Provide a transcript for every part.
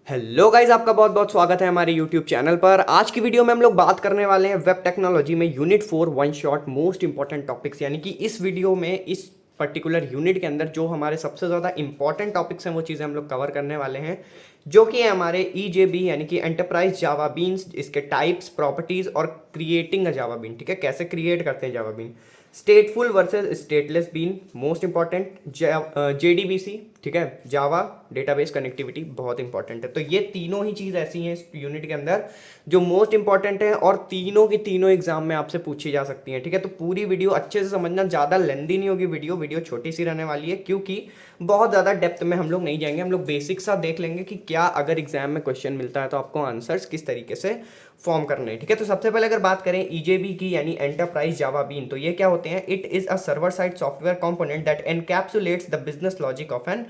Hello guys, आपका बहुत बहुत स्वागत है हमारे यूट्यूब चैनल पर। आज की वीडियो में हम लोग बात करने वाले हैं वेब टेक्नोलॉजी में unit 4 one shot most important topics. यानी कि इस वीडियो में इस पर्टिकुलर यूनिट के अंदर जो हमारे सबसे ज़्यादा इंपॉर्टेंट टॉपिक्स हैं वो चीज़ें हम लोग कवर करने वाले हैं, जो कि है हमारे ईजेबी यानी कि एंटरप्राइज जावा बीन्स, इसके टाइप्स, प्रॉपर्टीज़ और क्रिएटिंग अ जावा बीन। ठीक है, कैसे क्रिएट करते हैं Java bean, stateful versus stateless bean, most important JDBC. ठीक है, जावा डेटाबेस कनेक्टिविटी बहुत इंपॉर्टेंट है। तो ये तीनों ही चीज़ ऐसी हैं इस यूनिट के अंदर जो मोस्ट इंपॉर्टेंट है और तीनों की तीनों एग्जाम में आपसे पूछी जा सकती हैं। ठीक है, तो पूरी वीडियो अच्छे से समझना, ज़्यादा लेंदी नहीं होगी वीडियो छोटी सी रहने वाली है, क्योंकि बहुत ज़्यादा डेप्थ में हम लोग नहीं जाएंगे। हम लोग बेसिक सा देख लेंगे कि क्या अगर एग्जाम में क्वेश्चन मिलता है तो आपको आंसर्स किस तरीके से फॉर्म करने हैं। ठीक है, तो सबसे पहले अगर बात करें ईजेबी की यानी एंटरप्राइज जावा बीन, तो ये क्या होते हैं? It is a server side software component that encapsulates the business logic of an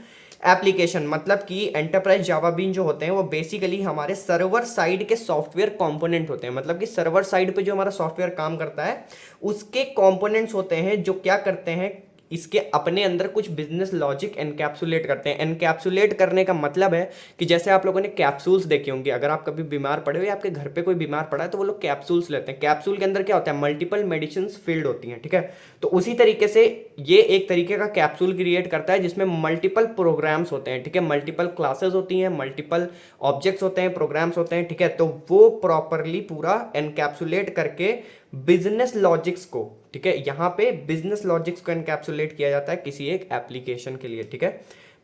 application. मतलब कि एंटरप्राइज जावा बीन जो होते हैं वो बेसिकली हमारे सर्वर साइड के सॉफ्टवेयर कंपोनेंट होते हैं। मतलब कि सर्वर साइड पे जो हमारा सॉफ्टवेयर काम करता है उसके कंपोनेंट्स होते हैं जो क्या करते हैं, इसके अपने अंदर कुछ बिजनेस लॉजिक एनकैप्सुलेट करते हैं। एनकैप्सुलेट करने का मतलब है कि जैसे आप लोगों ने कैप्सूल्स देखे होंगे, अगर आप कभी बीमार पड़े हो या आपके घर पे कोई बीमार पड़ा है तो वो लोग कैप्सूल्स लेते हैं। कैप्सूल के अंदर क्या होता है? मल्टीपल मेडिसिन फिल्ड होती हैं। ठीक है, तो उसी तरीके से ये एक तरीके का कैप्सूल क्रिएट करता है जिसमें मल्टीपल प्रोग्राम्स होते हैं। ठीक है, मल्टीपल क्लासेस होती हैं, मल्टीपल ऑब्जेक्ट्स होते हैं, प्रोग्राम्स होते हैं। ठीक है, तो वो प्रॉपरली पूरा एनकैप्सुलेट करके बिजनेस लॉजिक्स को, ठीक है, यहां पे बिजनेस लॉजिक्स को एनकैप्सुलेट किया जाता है किसी एक एप्लीकेशन के लिए। ठीक है,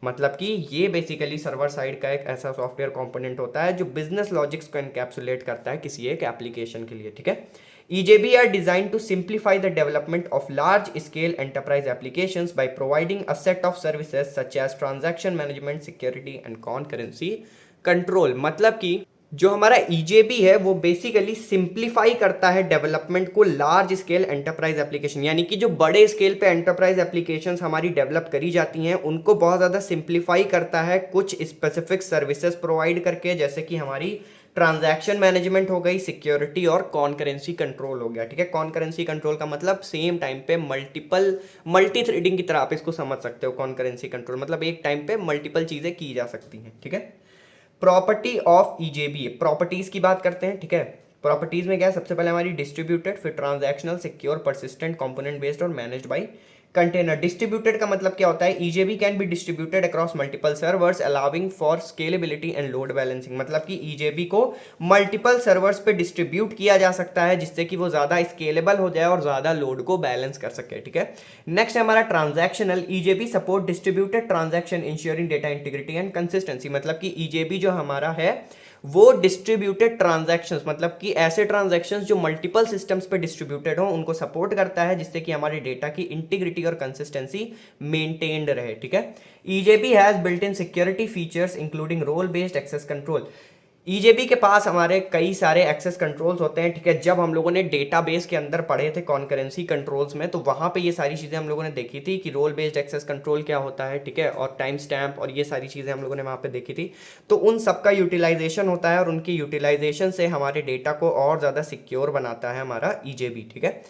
मतलब कि ये बेसिकली सर्वर साइड का एक ऐसा सॉफ्टवेयर कंपोनेंट होता है जो बिजनेस लॉजिक्स को एनकैप्सुलेट करता है किसी एक एप्लीकेशन के लिए। ठीक है, EJB are designed to simplify the development of large-scale enterprise applications by providing a set of services such as transaction management, security and concurrency control। मतलब कि जो हमारा EJB है वो बेसिकली सिंप्लीफाई करता है डेवलपमेंट को लार्ज स्केल एंटरप्राइज एप्लीकेशन, यानी कि जो बड़े स्केल पे एंटरप्राइज एप्लीकेशंस हमारी डेवलप करी जाती हैं उनको बहुत ज़्यादा सिंप्लीफाई करता है कुछ स्पेसिफिक सर्विसेज प्रोवाइड करके, जैसे कि हमारी ट्रांजैक्शन मैनेजमेंट हो गई, सिक्योरिटी और कॉन्करेंसी कंट्रोल हो गया। ठीक है, कॉन्करेंसी कंट्रोल का मतलब सेम टाइम पे मल्टी थ्रेडिंग की तरह आप इसको समझ सकते हो। कॉन्करेंसी कंट्रोल मतलब एक टाइम पे मल्टीपल चीज़ें की जा सकती हैं। ठीक है, प्रॉपर्टी ऑफ ईजेबी, प्रॉपर्टीज की बात करते हैं। ठीक है, प्रॉपर्टीज में क्या है? सबसे पहले हमारी डिस्ट्रीब्यूटेड, फिर transactional, secure, persistent, component based और मैनेज्ड बाय कंटेनर। डिस्ट्रीब्यूटेड का मतलब क्या होता है? EJB can be distributed across multiple servers allowing for scalability and load balancing. मतलब कि ईजेबी को मल्टीपल सर्वर्स पे डिस्ट्रीब्यूट किया जा सकता है जिससे कि वो ज्यादा स्केलेबल हो जाए और ज्यादा लोड को बैलेंस कर सके। ठीक है, नेक्स्ट है हमारा transactional. EJB support distributed transaction ensuring data integrity and consistency. मतलब कि ईजेबी जो हमारा है वो डिस्ट्रीब्यूटेड ट्रांजैक्शंस, मतलब कि ऐसे ट्रांजैक्शंस जो मल्टीपल सिस्टम्स पे डिस्ट्रीब्यूटेड हो उनको सपोर्ट करता है जिससे कि हमारे डेटा की इंटीग्रिटी और कंसिस्टेंसी मेंटेन्ड रहे। ठीक है, EJB has built in security features including role based access control. EJB के पास हमारे कई सारे एक्सेस कंट्रोल्स होते हैं। ठीक है, जब हम लोगों ने डेटाबेस के अंदर पढ़े थे कॉन्करेंसी कंट्रोल्स में, तो वहां पे ये सारी चीज़ें हम लोगों ने देखी थी कि रोल बेस्ड एक्सेस कंट्रोल क्या होता है। ठीक है, और टाइम स्टैम्प और ये सारी चीज़ें हम लोगों ने वहां पे देखी थी। तो उन सबका यूटिलाइजेशन होता है और उनकी यूटिलाइजेशन से हमारे डेटा को और ज़्यादा सिक्योर बनाता है हमारा ईजेबी। ठीक है,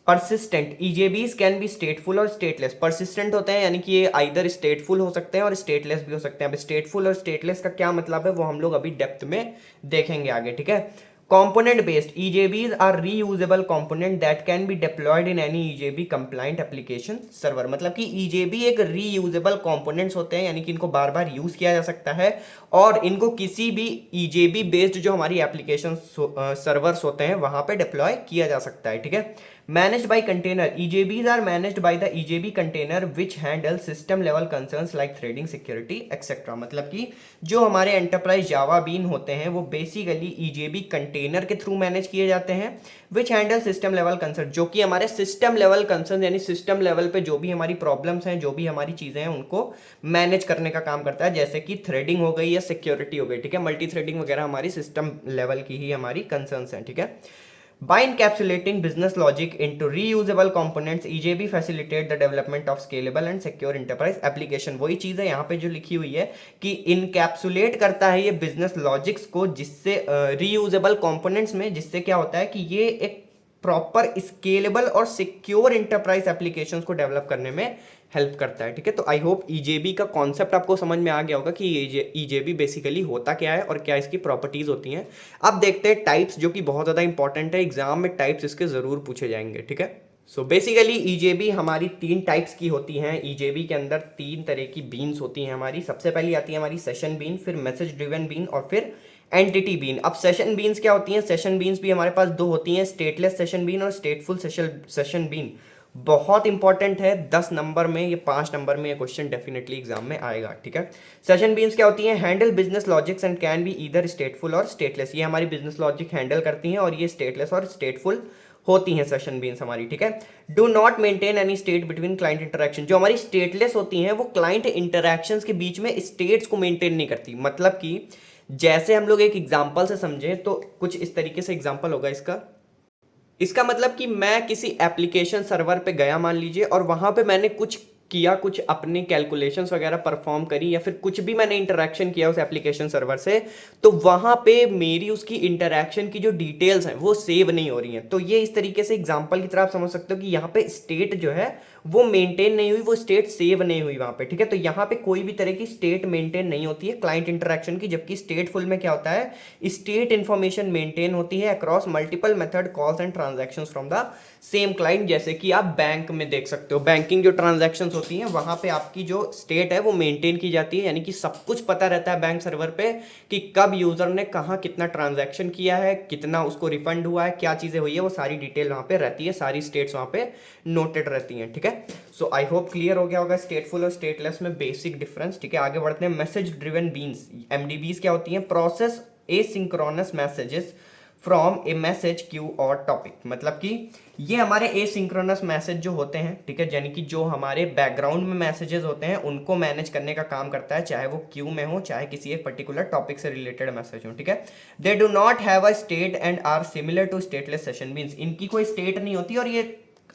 परसिस्टेंट, ईजेबीज कैन बी स्टेटफुल और स्टेटलेस। परसिस्टेंट होते हैं यानी कि ये आइदर स्टेटफुल हो सकते हैं और स्टेटलेस भी हो सकते हैं। अब स्टेटफुल और स्टेटलेस का क्या मतलब है वो हम लोग अभी डेप्थ में देखेंगे आगे। ठीक है, component based EJBs are reusable component that can be deployed in any EJB compliant application server। मतलब कि EJB एक reusable components होते हैं, यानी कि इनको बार बार यूज किया जा सकता है और इनको किसी भी EJB बेस्ड जो हमारी एप्लीकेशन सर्वर्स होते हैं वहां पे डिप्लॉय किया जा सकता है। ठीक है, managed by container, EJBs are managed by the EJB container which handle system level concerns like threading, security etc। मतलब कि जो हमारे एंटरप्राइज जावा बीन होते हैं वो बेसिकली EJB कंटेनर के थ्रू मैनेज किए जाते हैं, विच हैंडल सिस्टम लेवल कंसर्न, जो कि हमारे सिस्टम लेवल कंसर्न यानी सिस्टम लेवल पे जो भी हमारी प्रॉब्लम्स हैं, जो भी हमारी चीजें हैं उनको मैनेज करने का काम करता है, जैसे कि थ्रेडिंग हो गई या सिक्योरिटी हो गई। ठीक है, मल्टी थ्रेडिंग वगैरह हमारी सिस्टम लेवल की ही हमारी कंसर्न्स हैं। ठीक है, by encapsulating business logic into reusable components, EJB facilitate the development of scalable and secure enterprise application। वही चीज है यहाँ पे जो लिखी हुई है कि इनकैप्सुलेट करता है ये बिजनेस लॉजिक्स को, जिससे रीयूजेबल कंपोनेंट्स में, जिससे क्या होता है कि ये एक प्रॉपर स्केलेबल और सिक्योर इंटरप्राइज एप्लीकेशंस को डेवलप करने में हेल्प करता है, ठीक है। तो आई होप ईजेबी का कॉन्सेप्ट आपको समझ में आ गया होगा कि ईजेबी बेसिकली होता क्या है और क्या इसकी प्रॉपर्टीज होती हैं। अब देखते हैं टाइप्स, जो कि बहुत ज़्यादा इंपॉर्टेंट है, एग्जाम में टाइप्स इसके ज़रूर पूछे जाएंगे, ठीक है। सो बेसिकली ईजेबी हमारी 3 टाइप्स की होती हैं। ईजेबी के अंदर 3 तरह की बीन्स होती हैं हमारी। सबसे पहली आती है हमारी सेशन बीन, फिर मैसेज ड्रिवन बीन और फिर एंटिटी बीन। अब सेशन बीन्स क्या होती हैं? सेशन बीन्स भी हमारे पास 2 होती हैं, स्टेटलेस सेशन बीन और स्टेटफुल सेशन बीन। बहुत इंपॉर्टेंट है, 10 नंबर में, ये 5 नंबर में ये क्वेश्चन डेफिनेटली एग्जाम में आएगा, ठीक है। सेशन बीन्स क्या होती हैं? Handle business logics and can be either stateful और स्टेटलेस। ये हमारी बिजनेस लॉजिक हैंडल करती हैं और ये स्टेटलेस और स्टेटफुल होती हैं सेशन बीन्स हमारी, ठीक है। Do not maintain any state between client interaction. जो हमारी स्टेटलेस होती हैं वो क्लाइंट इंटरेक्शंस के बीच में स्टेट्स को मेंटेन नहीं करती। मतलब कि जैसे हम लोग एक एग्जांपल से समझें तो कुछ इस तरीके से एग्जांपल होगा इसका मतलब कि मैं किसी एप्लीकेशन सर्वर पे गया मान लीजिए, और वहां पे मैंने कुछ किया, कुछ अपनी कैलकुलेशंस वगैरह परफॉर्म करी, या फिर कुछ भी मैंने इंटरेक्शन किया उस एप्लीकेशन सर्वर से, तो वहां पे मेरी उसकी इंटरेक्शन की जो डिटेल्स हैं वो सेव नहीं हो रही हैं। तो ये इस तरीके से एग्जांपल की तरह आप समझ सकते हो कि यहाँ पे स्टेट जो है वो मेंटेन नहीं हुई, वो स्टेट सेव नहीं हुई वहां पे, ठीक है। तो यहाँ पे कोई भी तरह की स्टेट मेंटेन नहीं होती है क्लाइंट इंटरेक्शन की, जबकि स्टेटफुल में क्या होता है? स्टेट इंफॉर्मेशन मेंटेन होती है across multiple method calls and transactions from the same client. जैसे कि आप बैंक में देख सकते हो, बैंकिंग जो ट्रांजैक्शंस होती हैं वहां पे आपकी जो स्टेट है वो मेंटेन की जाती है, यानी कि सब कुछ पता रहता है बैंक सर्वर पे कि कब यूजर ने कहाँ कितना ट्रांजैक्शन किया है, कितना उसको रिफंड हुआ है, क्या चीजें हुई है, वो सारी डिटेल वहां पे रहती है, सारी स्टेट्स वहां पे नोटेड रहती हैं, ठीक है। सो आई होप क्लियर हो गया होगा स्टेटफुल और स्टेटलेस में बेसिक डिफरेंस, ठीक है। आगे बढ़ते हैं। मैसेज ड्रिवन बीन्स, एमडीबीज क्या होती हैं? Process asynchronous messages from A message queue और टॉपिक। मतलब कि ये हमारे एसिंक्रोनस मैसेज जो होते हैं, ठीक है, यानी कि जो हमारे बैकग्राउंड में मैसेजेस होते हैं उनको मैनेज करने का काम करता है, चाहे वो क्यू में हो, चाहे किसी एक पर्टिकुलर टॉपिक से रिलेटेड मैसेज हो, ठीक है। They do not have a state and are similar to stateless session beans. इनकी कोई स्टेट नहीं होती और ये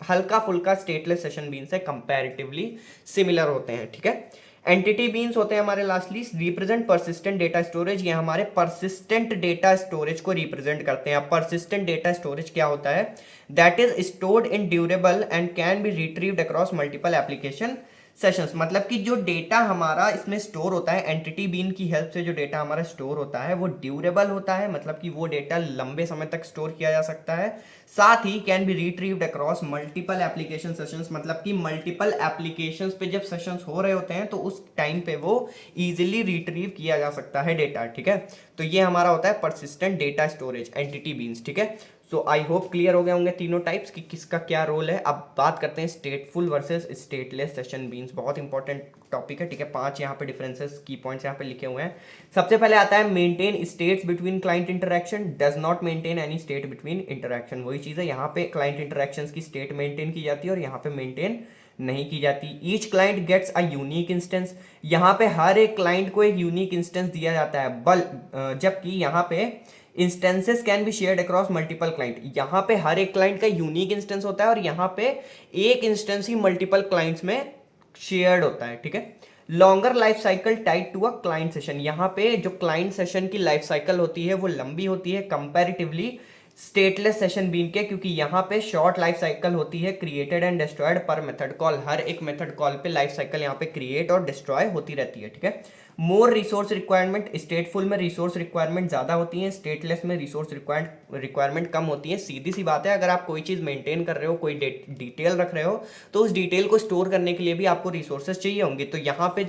हल्का फुल्का स्टेटलेस सेशन बीन से कंपैरेटिवली सिमिलर होते हैं, ठीक है। एंटिटी बीन्स होते हैं हमारे lastly represent persistent data storage. ये हमारे परसिस्टेंट डेटा स्टोरेज को रिप्रेजेंट करते हैं। परसिस्टेंट डेटा स्टोरेज क्या होता है? That is stored in durable and can B retrieved across multiple application sessions. मतलब कि जो डेटा हमारा इसमें स्टोर होता है, एंटिटी बीन की हेल्प से जो डेटा हमारा स्टोर होता है वो ड्यूरेबल होता है, मतलब कि वो डेटा लंबे समय तक स्टोर किया जा सकता है। साथ he can be retrieved across multiple application sessions. मतलब कि मल्टीपल एप्लीकेशंस पे जब सेशंस हो रहे होते हैं तो उस टाइम पे वो इजीली रिट्रीव किया जा सकता है डेटा, ठीक है। तो ये हमारा होता है persistent data storage, entity beans, ठीक है। सो आई होप क्लियर हो गए होंगे तीनों टाइप्स कि किसका क्या रोल है। अब बात करते हैं स्टेटफुल वर्सेस स्टेटलेस सेशन बीन्स। बहुत इंपॉर्टेंट टॉपिक है, ठीक है। 5 यहाँ पे डिफरेंसेस की पॉइंट्स यहाँ पे लिखे हुए हैं। सबसे पहले आता है maintain states between client interaction, does not maintain any state between interaction. वही चीज़ है, यहाँ पे क्लाइंट इंटरेक्शन की स्टेट मेंटेन की जाती है और यहाँ पे मेंटेन नहीं की जाती। Each client gets a unique instance. यहाँ पे हर एक क्लाइंट को एक यूनिक इंस्टेंस दिया जाता है, जबकि यहाँ पे instances can be shared across multiple client. यहाँ पे हर एक क्लाइंट का यूनिक इंस्टेंस होता है और यहाँ पे एक इंस्टेंस ही मल्टीपल क्लाइंट्स में शेयर्ड होता है, ठीक है। Longer life cycle tied to a client session. यहाँ पे जो क्लाइंट सेशन की लाइफ साइकिल होती है वो लंबी होती है कंपैरेटिवली स्टेटलेस सेशन बीन के, क्योंकि यहाँ पे शॉर्ट लाइफ साइकिल होती है क्रिएटेड एंड डिस्ट्रॉयड पर मेथड कॉल। हर एक मेथड कॉल पे लाइफ साइकिल यहाँ पे क्रिएट और डिस्ट्रॉय होती रहती है, ठीक है। मोर रिसोर्स रिक्वायरमेंट, स्टेटफुल में रिसोर्स रिक्वायरमेंट ज्यादा होती है, स्टेटलेस में रिसोर्स रिक्वायरमेंट कम होती है। सीधी सी बात है, अगर आप कोई चीज मेंटेन कर रहे हो, कोई डिटेल रख रहे हो, तो उस डिटेल को स्टोर करने के लिए भी आपको रिसोर्सेज चाहिए होंगे। तो यहाँ पे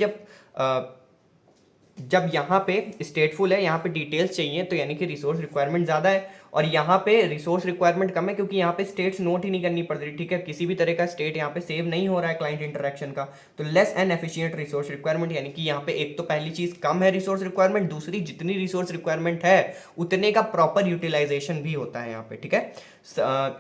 जब यहाँ पे स्टेटफुल है, यहाँ पे डिटेल्स चाहिए, तो यानी कि रिसोर्स रिक्वायरमेंट ज़्यादा है, और यहाँ पे रिसोर्स रिक्वायरमेंट कम है क्योंकि यहाँ पे स्टेट्स नोट ही नहीं करनी पड़ रही, ठीक है। किसी भी तरह का स्टेट यहाँ पे सेव नहीं हो रहा है क्लाइंट इंटरेक्शन का। तो less and efficient resource requirement, यानी कि यहाँ पे एक तो पहली चीज़ कम है रिसोर्स रिक्वायरमेंट, दूसरी जितनी रिसोर्स रिक्वायरमेंट है उतने का प्रॉपर यूटिलाइजेशन भी होता है यहाँ पे, ठीक है।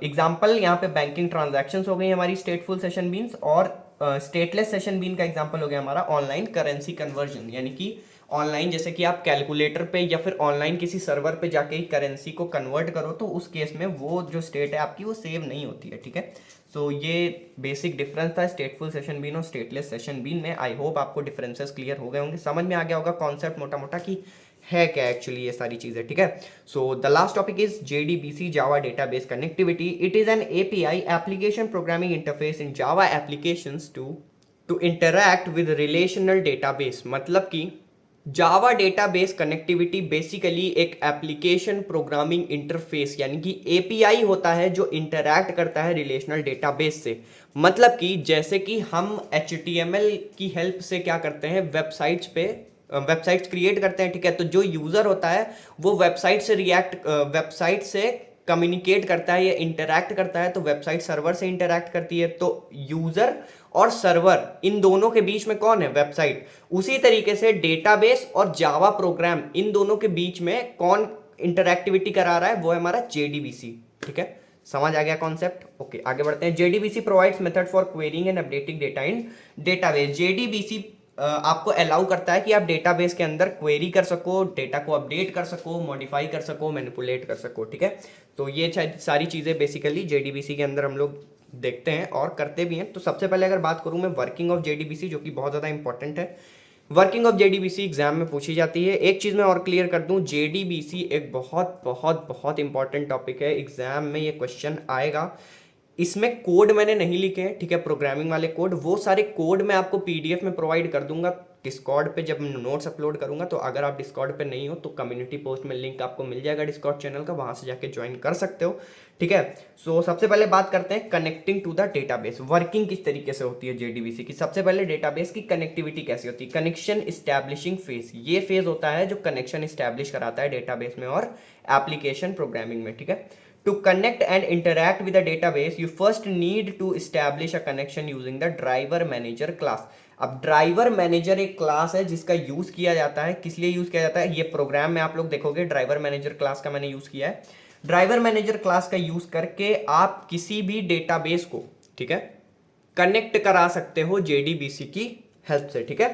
एग्जाम्पल यहाँ पे बैंकिंग ट्रांजेक्शन हो गई हमारी स्टेटफुल सेशन बीन्स, और स्टेटलेस सेशन बीन का एग्जाम्पल हो गया हमारा ऑनलाइन करेंसी कन्वर्जन। यानी कि ऑनलाइन जैसे कि आप कैलकुलेटर पे या फिर ऑनलाइन किसी सर्वर पे जाके ही करेंसी को कन्वर्ट करो, तो उस केस में वो जो स्टेट है आपकी वो सेव नहीं होती है, ठीक है। सो ये बेसिक डिफरेंस था स्टेटफुल सेशन बीन और स्टेटलेस सेशन बीन में। आई होप आपको डिफरेंसेस क्लियर हो गए होंगे, समझ में आ गया होगा कॉन्सेप्ट मोटा मोटा कि है क्या एक्चुअली ये सारी चीजें, ठीक है। So the last topic is JDBC Java database connectivity. It is an API application programming interface in Java applications to to interact with relational database, मतलब कि जावा डेटाबेस कनेक्टिविटी बेसिकली एक एप्लीकेशन प्रोग्रामिंग इंटरफेस यानी कि API होता है जो interact करता है रिलेशनल डेटाबेस से। मतलब कि जैसे कि हम HTML की हेल्प से क्या करते हैं, वेबसाइट्स क्रिएट करते हैं, ठीक है। तो जो यूज़र होता है वो वेबसाइट से कम्युनिकेट करता है या इंटरैक्ट करता है, तो वेबसाइट सर्वर से इंटरैक्ट करती है। तो यूज़र और सर्वर इन दोनों के बीच में कौन है, वेबसाइट। उसी तरीके से डेटाबेस और जावा प्रोग्राम इन दोनों के बीच में कौन इंटरैक्टिविटी करा रहा है, वो है हमारा जेडीबीसी, ठीक है। समझ आ गया कॉन्सेप्ट। ओके, आगे बढ़ते हैं। JDBC provides method for quarrying and updating data in database. JDBC आपको अलाउ करता है कि आप डेटाबेस के अंदर क्वेरी कर सको, डेटा को अपडेट कर सको, मॉडिफाई कर सको, मैनिपुलेट कर सको, ठीक है। तो ये सारी चीज़ें बेसिकली जेडीबीसी के अंदर हम लोग देखते हैं और करते भी हैं। तो सबसे पहले अगर बात करूं मैं वर्किंग ऑफ जेडीबीसी, जो कि बहुत ज़्यादा इंपॉर्टेंट है। वर्किंग ऑफ जेडीबीसी एग्जाम में पूछी जाती है। एक चीज़ मैं और क्लियर कर दूं, जेडीबीसी एक बहुत बहुत बहुत इंपॉर्टेंट टॉपिक है, एग्जाम में ये क्वेश्चन आएगा। इसमें कोड मैंने नहीं लिखे हैं, ठीक है, प्रोग्रामिंग वाले कोड। वो सारे कोड मैं आपको पीडीएफ में प्रोवाइड कर दूंगा डिस्कॉर्ड पे जब नोट्स अपलोड करूंगा। तो अगर आप डिस्कॉर्ड पे नहीं हो तो कम्युनिटी पोस्ट में लिंक आपको मिल जाएगा डिस्कॉर्ड चैनल का, वहां से जाके ज्वाइन कर सकते हो, ठीक है। सो सबसे पहले बात करते हैं connecting to the database. Working किस तरीके से होती है जेडीबीसी की। सबसे पहले डेटाबेस की कनेक्टिविटी कैसी होती है। कनेक्शन इस्टेब्लिशिंग फेज, ये फेज होता है जो कनेक्शन इस्टेब्लिश कराता है डेटाबेस में और एप्लीकेशन प्रोग्रामिंग में, ठीक है। To connect and interact with the database, you first need to establish a connection using the driver manager class. अब ड्राइवर मैनेजर एक क्लास है जिसका यूज किया जाता है। किस लिए यूज किया जाता है, ये प्रोग्राम में आप लोग देखोगे ड्राइवर मैनेजर क्लास का मैंने यूज किया है। ड्राइवर मैनेजर क्लास का यूज करके आप किसी भी डेटाबेस को, ठीक है, कनेक्ट करा सकते हो जेडीबीसी की हेल्प से, ठीक है।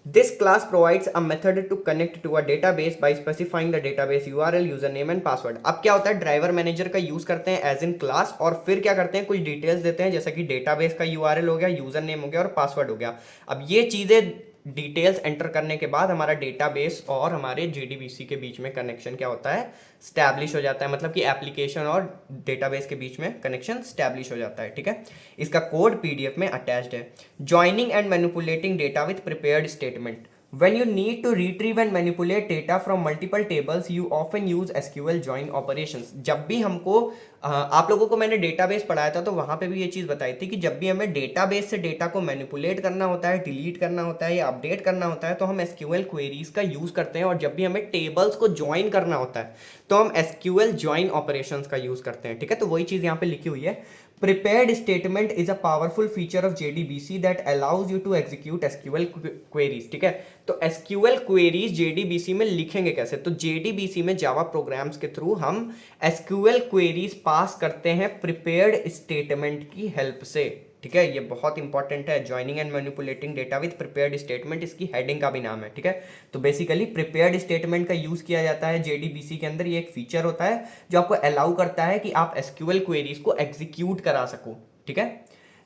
This class provides a method to connect to a database by specifying the database URL, username and password. अब क्या होता है, ड्राइवर मैनेजर का यूज करते हैं एज इन क्लास और फिर क्या करते हैं, कुछ डिटेल्स देते हैं, जैसा कि डेटाबेस का यूआरएल हो गया, यूजर नेम हो गया और पासवर्ड हो गया। अब ये चीजें डिटेल्स एंटर करने के बाद हमारा डेटाबेस और हमारे जेडीबीसी के बीच में कनेक्शन क्या होता है, स्टैब्लिश हो जाता है। मतलब कि एप्लीकेशन और डेटाबेस के बीच में कनेक्शन स्टैब्लिश हो जाता है, ठीक है। इसका कोड पीडीएफ में अटैच्ड है। Joining and manipulating data with prepared statement. When you need to retrieve and manipulate data from multiple tables, you often use SQL join operations. जब भी हमको आप लोगों को मैंने डेटाबेस पढ़ाया था तो वहां पे भी ये चीज़ बताई थी कि जब भी हमें डेटाबेस से डेटा को मैनिपुलेट करना होता है, डिलीट करना होता है या अपडेट करना होता है, तो हम SQL क्वेरीज का यूज़ करते हैं। और जब भी हमें टेबल्स को ज्वाइन करना होता है तो हम SQL ज्वाइन ऑपरेशंस का यूज़ करते हैं, ठीक है। तो वही चीज़ यहाँ पे लिखी हुई है। Prepared statement is a powerful feature of JDBC that allows you to execute SQL queries, ठीक है। तो SQL queries JDBC में लिखेंगे कैसे, तो JDBC में जावा प्रोग्राम्स के थ्रू हम SQL queries पास करते हैं प्रिपेयर्ड स्टेटमेंट की हेल्प से, ठीक है। ये बहुत इंपॉर्टेंट है। Joining and manipulating data with prepared statement, इसकी हेडिंग का भी नाम है, ठीक है। तो बेसिकली प्रिपेयर्ड स्टेटमेंट का यूज किया जाता है जेडीबीसी के अंदर। ये एक फीचर होता है जो आपको अलाउ करता है कि आप एसक्यूएल क्वेरीज को एग्जीक्यूट करा सको, ठीक है।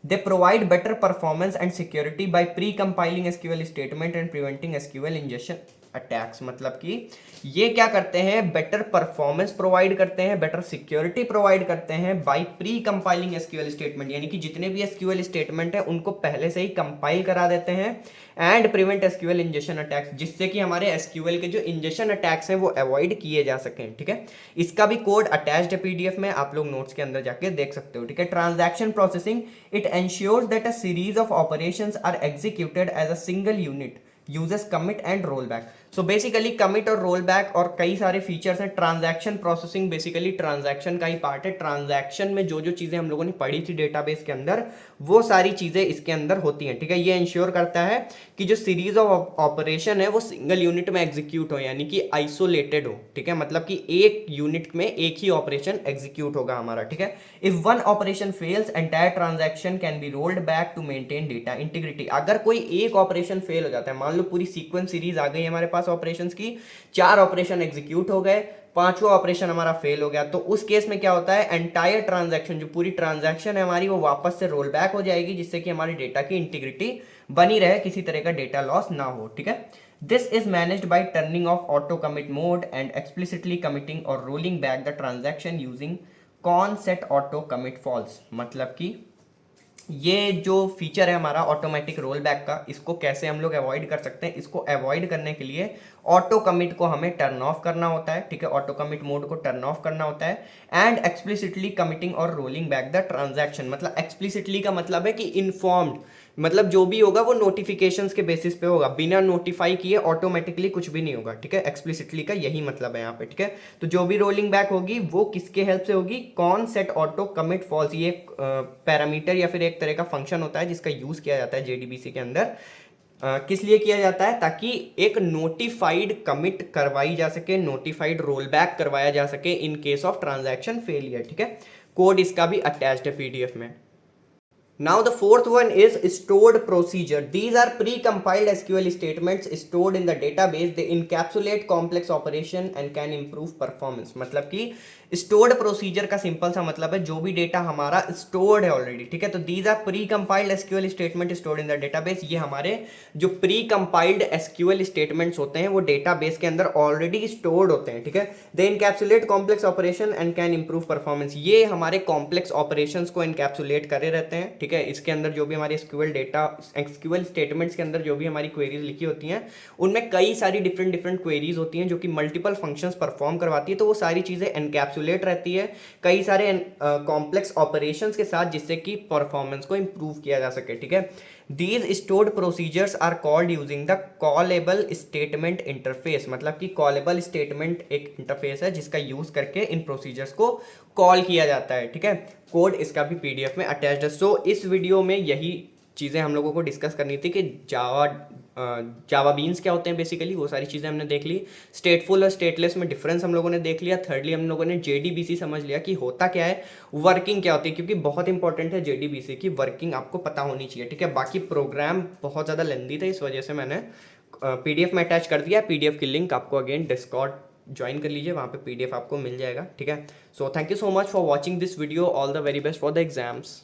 They provide better performance and security by pre compiling SQL statement and preventing SQL injection attacks. मतलब कि ये क्या करते हैं, बेटर परफॉर्मेंस प्रोवाइड करते हैं, बेटर सिक्योरिटी प्रोवाइड करते हैं by pre compiling SQL statement, यानी कि जितने भी एसक्यूएल स्टेटमेंट है उनको पहले से ही कंपाइल करा देते हैं। And prevent SQL injection attacks, जिससे कि हमारे एसक्यूएल के जो इंजेक्शन अटैक्स हैं वो अवॉइड किए जा सकें, ठीक है। इसका भी कोड अटैच्ड है पीडीएफ में, आप लोग नोट्स के अंदर जाके देख सकते हो, ठीक है। Transaction processing, it ensures that a series of operations are executed as a single unit, uses commit and roll back. So basically commit और रोल बैक और कई सारे फीचर्स हैं। ट्रांजैक्शन प्रोसेसिंग बेसिकली ट्रांजैक्शन का ही पार्ट है। Transaction में जो जो चीज़ें हम लोगों ने पढ़ी थी डेटाबेस के अंदर, वो सारी चीज़ें इसके अंदर होती हैं, ठीक है। ये इंश्योर करता है कि जो सीरीज ऑफ ऑपरेशन है वो सिंगल यूनिट में एग्जीक्यूट हो, यानी कि आइसोलेटेड हो, ठीक है। मतलब कि एक यूनिट में एक ही ऑपरेशन एग्जीक्यूट होगा हमारा, ठीक है। If one operation fails, entire transaction can be rolled back to maintain data integrity. अगर कोई एक ऑपरेशन फेल हो जाता है, मान लो पूरी सीक्वेंस सीरीज आ गई हमारे पास ऑपरेशंस की, 4 ऑपरेशन एग्जीक्यूट हो गए, 5वां ऑपरेशन हमारा फेल हो गया, तो उस केस में क्या होता है, एंटायर ट्रांजैक्शन, जो पूरी ट्रांजैक्शन है हमारी, वो वापस से रोल बैक हो जाएगी, जिससे कि हमारी डेटा की इंटीग्रिटी बनी रहे, किसी तरह का डेटा लॉस ना हो, ठीक है। This is managed by turning off auto commit mode and explicitly committing और rolling back the transaction using con set auto commit false. मतलब कि ये जो फीचर है हमारा ऑटोमेटिक रोल बैक का, इसको कैसे हम लोग अवॉइड कर सकते हैं? इसको अवॉइड करने के लिए ऑटो कमिट को हमें टर्न ऑफ करना होता है, ठीक है, ऑटो कमिट मोड को टर्न ऑफ करना होता है। एंड एक्सप्लिसिटली कमिटिंग और रोलिंग बैक द ट्रांजैक्शन, मतलब एक्सप्लिसिटली का मतलब है कि इन्फॉर्म्ड, मतलब जो भी होगा वो नोटिफिकेशंस के बेसिस पे होगा, बिना नोटिफाई किए ऑटोमेटिकली कुछ भी नहीं होगा, ठीक है। एक्सप्लिसिटली का यही मतलब है यहाँ पे, ठीक है। तो जो भी रोलिंग बैक होगी वो किसके हेल्प से होगी? Con set auto commit false, ये पैरामीटर या फिर एक तरह का फंक्शन होता है जिसका यूज किया जाता है जेडीबीसी के अंदर। किस लिए किया जाता है? ताकि एक नोटिफाइड कमिट करवाई जा सके, नोटिफाइड रोल बैक करवाया जा सके in case of transaction failure, ठीक है। कोड इसका भी अटैच्ड है पीडीएफ में। Now the fourth one is stored procedure. These are pre-compiled SQL statements stored in the database. They encapsulate complex operation and can improve performance. मतलब कि stored procedure का simple सा मतलब है जो भी डेटा हमारा stored है ऑलरेडी, ठीक है। तो these are pre-compiled SQL statement stored in the database. ये हमारे जो pre-compiled SQL statements होते हैं वो database के अंदर already stored होते हैं, ठीक है। They encapsulate complex operation and can improve performance. ये हमारे complex operations को encapsulate करे रहते हैं, ठीक है। इसके अंदर जो भी हमारे SQL डेटा, SQL स्टेटमेंट्स के अंदर जो भी हमारी क्वेरीज लिखी होती हैं उनमें कई सारी डिफरेंट क्वेरीज होती हैं जो कि मल्टीपल फंक्शंस परफॉर्म करवाती है। तो वो सारी चीज़ें एनकैप्सुलेट रहती है कई सारे कॉम्प्लेक्स ऑपरेशंस के साथ, जिससे कि परफॉर्मेंस को इंप्रूव किया जा सके, ठीक है। These stored procedures are called using the callable statement interface, मतलब कि callable statement एक इंटरफेस है जिसका यूज करके इन प्रोसीजर्स को कॉल किया जाता है, ठीक है। कोड इसका भी पीडीएफ में अटैच्ड है। सो इस वीडियो में यही चीज़ें हम लोगों को डिस्कस करनी थी कि जावा बीन्स क्या होते हैं बेसिकली, वो सारी चीज़ें हमने देख ली। स्टेटफुल और स्टेटलेस में डिफरेंस हम लोगों ने देख लिया। थर्डली हम लोगों ने जेडीबीसी समझ लिया कि होता क्या है, वर्किंग क्या होती है, क्योंकि बहुत इंपॉर्टेंट है जेडीबीसी की वर्किंग आपको पता होनी चाहिए, ठीक है। बाकी प्रोग्राम बहुत ज़्यादा लेंदी था, इस वजह से मैंने पीडीएफ में अटैच कर दिया। पीडीएफ की लिंक आपको अगेन डिस्कॉर्ड ज्वाइन कर लीजिए, वहाँ पे पीडीएफ आपको मिल जाएगा, ठीक है। So thank you so much for watching this video. All the very best for the exams.